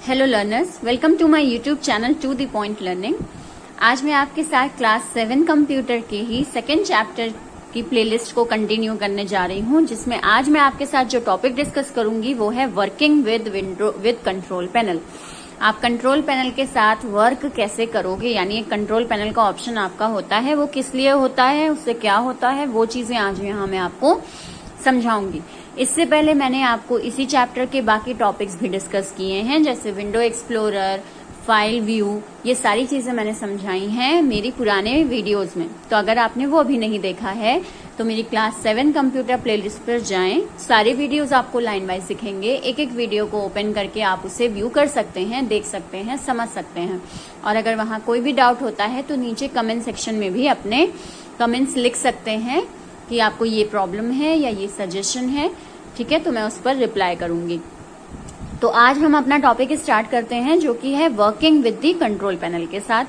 Hello learners, welcome to my YouTube channel to the point learning. आज मैं आपके साथ क्लास 7 कंप्यूटर के ही सेकेंड चैप्टर की प्लेलिस्ट को कंटिन्यू करने जा रही हूं, जिसमें आज मैं आपके साथ जो टॉपिक डिस्कस करूंगी वो है वर्किंग विद कंट्रोल पैनल। आप कंट्रोल पैनल के साथ वर्क कैसे करोगे, यानी एक कंट्रोल पैनल का ऑप्शन आपका होता है, वो किस लिए होता है, उससे क्या होता है, वो चीजें आज यहाँ मैं आपको समझाऊंगी। इससे पहले मैंने आपको इसी चैप्टर के बाकी टॉपिक्स भी डिस्कस किए हैं, जैसे विंडो एक्सप्लोरर, फाइल व्यू, ये सारी चीजें मैंने समझाई हैं मेरी पुराने वीडियोस में। तो अगर आपने वो अभी नहीं देखा है तो मेरी क्लास 7 कंप्यूटर प्लेलिस्ट पर जाएं। सारे वीडियोस आपको लाइन वाइज दिखेंगे, एक एक वीडियो को ओपन करके आप उसे व्यू कर सकते हैं, देख सकते हैं, समझ सकते हैं। और अगर वहां कोई भी डाउट होता है तो नीचे कमेंट सेक्शन में भी अपने कमेंट्स लिख सकते हैं कि आपको ये प्रॉब्लम है या ये सजेशन है, ठीक है, तो मैं उस पर रिप्लाई करूंगी। तो आज हम अपना टॉपिक स्टार्ट करते हैं, जो कि है working with the control panel के साथ।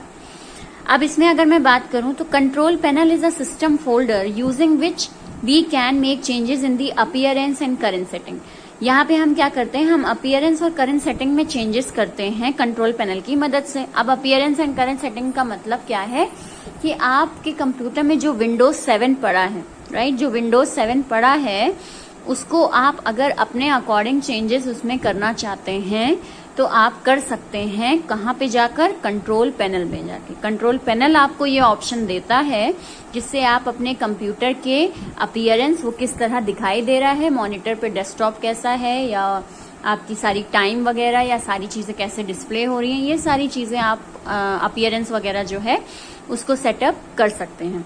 अब इसमें अगर मैं बात करूं तो control panel is a system folder using which we can make changes in the appearance and current setting. यहाँ पे हम क्या करते हैं, हम अपीयरेंस और करंट सेटिंग में चेंजेस करते हैं कंट्रोल पैनल की मदद से। अब अपीयरेंस एंड करंट सेटिंग का मतलब क्या है कि आपके कंप्यूटर में जो विंडोज 7 पड़ा है, राइट, जो विंडोज 7 पड़ा है उसको आप अगर अपने अकॉर्डिंग चेंजेस उसमें करना चाहते हैं तो आप कर सकते हैं। कहाँ पे जाकर? कंट्रोल पैनल में जाके। कंट्रोल पैनल आपको ये ऑप्शन देता है जिससे आप अपने कंप्यूटर के अपीयरेंस, वो किस तरह दिखाई दे रहा है, मॉनिटर पे डेस्कटॉप कैसा है, या आपकी सारी टाइम वगैरह या सारी चीजें कैसे डिस्प्ले हो रही हैं, ये सारी चीजें आप अपीयरेंस वगैरह जो है उसको सेटअप कर सकते हैं।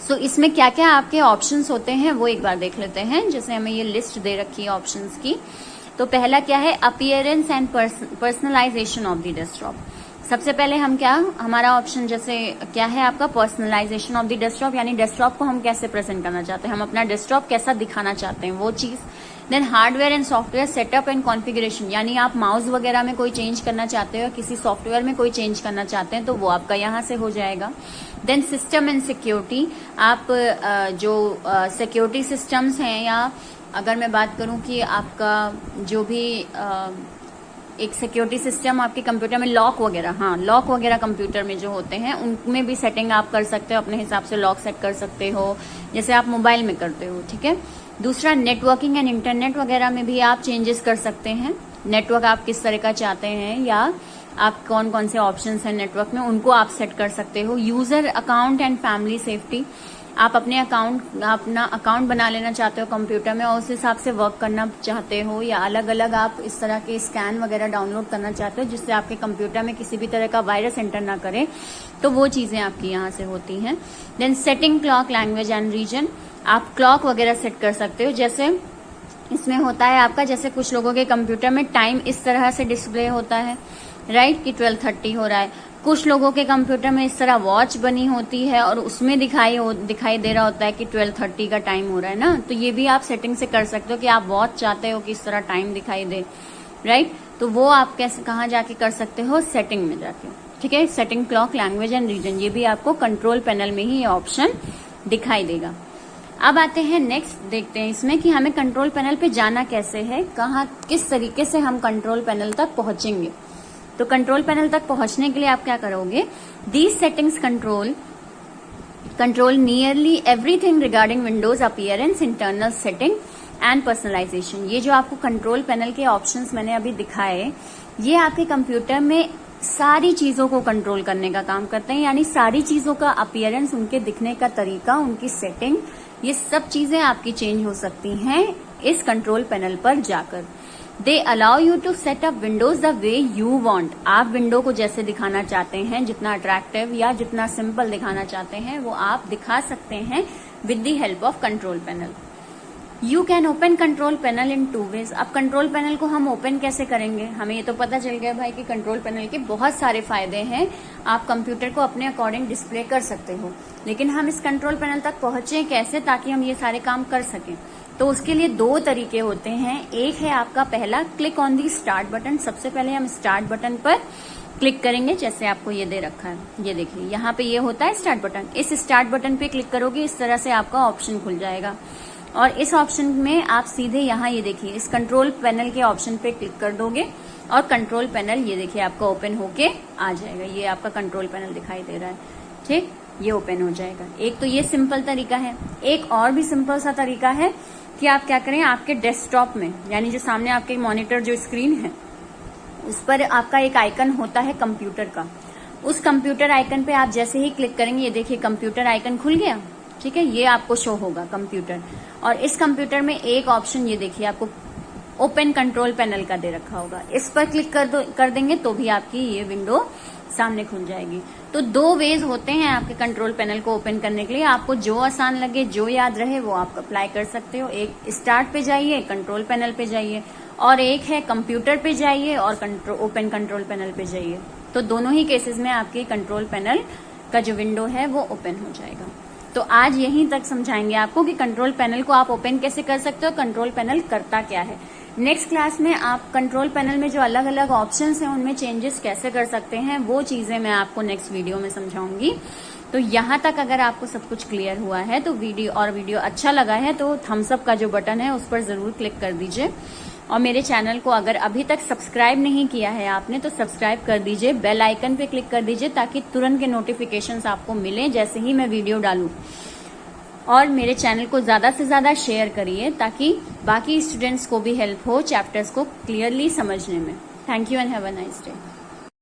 सो इसमें क्या क्या आपके ऑप्शंस होते हैं वो एक बार देख लेते हैं। जैसे हमें ये लिस्ट दे रखी है ऑप्शंस की, तो पहला क्या है, appearance and personalisation of the desktop. सबसे पहले हम क्या, हमारा ऑप्शन जैसे क्या है आपका, पर्सनलाइजेशन ऑफ द डेस्कटॉप, यानी डेस्कटॉप को हम कैसे प्रेजेंट करना चाहते हैं, हम अपना डेस्कटॉप कैसा दिखाना चाहते हैं, वो चीज। Then hardware and software setup and configuration, यानी आप माउस वगैरह में कोई चेंज करना चाहते हो, किसी सॉफ्टवेयर में कोई चेंज करना चाहते हैं तो वो आपका यहाँ से हो जाएगा। देन सिस्टम एंड सिक्योरिटी, आप जो सिक्योरिटी सिस्टम्स हैं, या अगर मैं बात करूं कि आपका जो भी एक सिक्योरिटी सिस्टम आपके कंप्यूटर में लॉक वगैरह, हाँ लॉक वगैरह कंप्यूटर में जो होते हैं उनमें भी सेटिंग आप कर सकते हो, अपने हिसाब से लॉक सेट कर सकते हो जैसे आप मोबाइल में करते हो, ठीक है। दूसरा नेटवर्किंग एंड इंटरनेट वगैरह में भी आप चेंजेस कर सकते हैं। नेटवर्क आप किस तरह का चाहते हैं या आप कौन कौन से ऑप्शंस हैं नेटवर्क में, उनको आप सेट कर सकते हो। User account and family safety, आप अपना अकाउंट बना लेना चाहते हो कंप्यूटर में और उस हिसाब से वर्क करना चाहते हो, या अलग अलग आप इस तरह के स्कैन वगैरह डाउनलोड करना चाहते हो जिससे आपके कंप्यूटर में किसी भी तरह का वायरस एंटर ना करे, तो वो चीजें आपकी यहाँ से होती हैं। Then setting clock, language and region, आप क्लॉक वगैरह सेट कर सकते हो। जैसे इसमें होता है आपका, जैसे कुछ लोगों के कंप्यूटर में टाइम इस तरह से डिस्प्ले होता है, राइट, कि 12:30 हो रहा है। कुछ लोगों के कंप्यूटर में इस तरह वॉच बनी होती है और उसमें दिखाई दे रहा होता है कि 12:30 का टाइम हो रहा है ना, तो ये भी आप सेटिंग से कर सकते हो कि आप वॉच चाहते हो कि इस तरह टाइम दिखाई दे, राइट, तो वो आप कैसे, कहाँ जाके कर सकते हो, सेटिंग में जाके, ठीक है। Setting clock, language and region, ये भी आपको कंट्रोल पैनल में ही ये ऑप्शन दिखाई देगा। अब आते हैं नेक्स्ट, देखते हैं इसमें कि हमें कंट्रोल पैनल पे जाना कैसे है, कहाँ किस तरीके से हम कंट्रोल पैनल तक पहुंचेंगे। तो कंट्रोल पैनल तक पहुंचने के लिए आप क्या करोगे, these settings control nearly everything regarding Windows appearance, internal setting and personalisation. ये जो आपको कंट्रोल पैनल के ऑप्शंस मैंने अभी दिखाए, ये आपके कंप्यूटर में सारी चीजों को कंट्रोल करने का काम करते हैं, यानी सारी चीजों का अपीयरेंस, उनके दिखने का तरीका, उनकी सेटिंग, ये सब चीजें आपकी चेंज हो सकती हैं इस कंट्रोल पैनल पर जाकर। They allow you to set up Windows the way you want, आप विंडो को जैसे दिखाना चाहते हैं, जितना अट्रैक्टिव या जितना सिंपल दिखाना चाहते हैं वो आप दिखा सकते हैं with the help of control panel. You can open control panel in 2 ways. अब कंट्रोल पैनल को हम ओपन कैसे करेंगे, हमें ये तो पता चल गया भाई कि कंट्रोल पैनल के बहुत सारे फायदे हैं, आप कंप्यूटर को अपने अकॉर्डिंग डिस्प्ले कर सकते हो, लेकिन हम इस कंट्रोल पैनल तक पहुंचे कैसे ताकि हम ये सारे काम कर सकें। तो उसके लिए 2 तरीके होते हैं। एक है आपका पहला, click on the start button. सबसे पहले हम स्टार्ट बटन पर क्लिक करेंगे, जैसे आपको ये दे रखा है, ये देखिए यहाँ पे ये होता है स्टार्ट बटन। इस स्टार्ट बटन पे क्लिक करोगे, इस तरह से आपका ऑप्शन खुल जाएगा और इस ऑप्शन में आप सीधे यहाँ ये देखिए इस कंट्रोल पैनल के ऑप्शन पे क्लिक कर दोगे और कंट्रोल पैनल ये देखिए आपका ओपन होके आ जाएगा। ये आपका कंट्रोल पैनल दिखाई दे रहा है, ठीक, ये ओपन हो जाएगा। एक तो ये सिंपल तरीका है। एक और भी सिंपल सा तरीका है कि आप क्या करें, आपके डेस्कटॉप में यानी जो सामने आपके मॉनिटर जो स्क्रीन है उस पर आपका एक आइकन होता है कंप्यूटर का। उस कंप्यूटर आइकन पे आप जैसे ही क्लिक करेंगे, ये देखिए कंप्यूटर आइकन खुल गया, ठीक है, ये आपको शो होगा कंप्यूटर। और इस कंप्यूटर में एक ऑप्शन ये देखिए आपको ओपन कंट्रोल पैनल का दे रखा होगा। इस पर क्लिक कर देंगे तो भी आपकी ये विंडो सामने खुल जाएगी। तो 2 वेज होते हैं आपके कंट्रोल पैनल को ओपन करने के लिए। आपको जो आसान लगे, जो याद रहे वो आप अप्लाई कर सकते हो। एक स्टार्ट पे जाइए, कंट्रोल पैनल पे जाइए, और एक है कंप्यूटर पे जाइए और ओपन कंट्रोल पैनल पे जाइए। तो दोनों ही केसेस में आपके कंट्रोल पैनल का जो विंडो है वो ओपन हो जाएगा। तो आज यहीं तक समझाएंगे आपको कि कंट्रोल पैनल को आप ओपन कैसे कर सकते हो, कंट्रोल पैनल करता क्या है। नेक्स्ट क्लास में आप कंट्रोल पैनल में जो अलग अलग ऑप्शंस हैं उनमें चेंजेस कैसे कर सकते हैं, वो चीजें मैं आपको नेक्स्ट वीडियो में समझाऊंगी। तो यहाँ तक अगर आपको सब कुछ क्लियर हुआ है तो वीडियो अच्छा लगा है तो थम्स अप का जो बटन है उस पर जरूर क्लिक कर दीजिए। और मेरे चैनल को अगर अभी तक सब्सक्राइब नहीं किया है आपने तो सब्सक्राइब कर दीजिए, बेल आइकन पे क्लिक कर दीजिए ताकि तुरंत के नोटिफिकेशंस आपको मिलें जैसे ही मैं वीडियो डालूं। और मेरे चैनल को ज्यादा से ज्यादा शेयर करिए ताकि बाकी स्टूडेंट्स को भी हेल्प हो चैप्टर्स को क्लियरली समझने में। Thank you and have a nice day.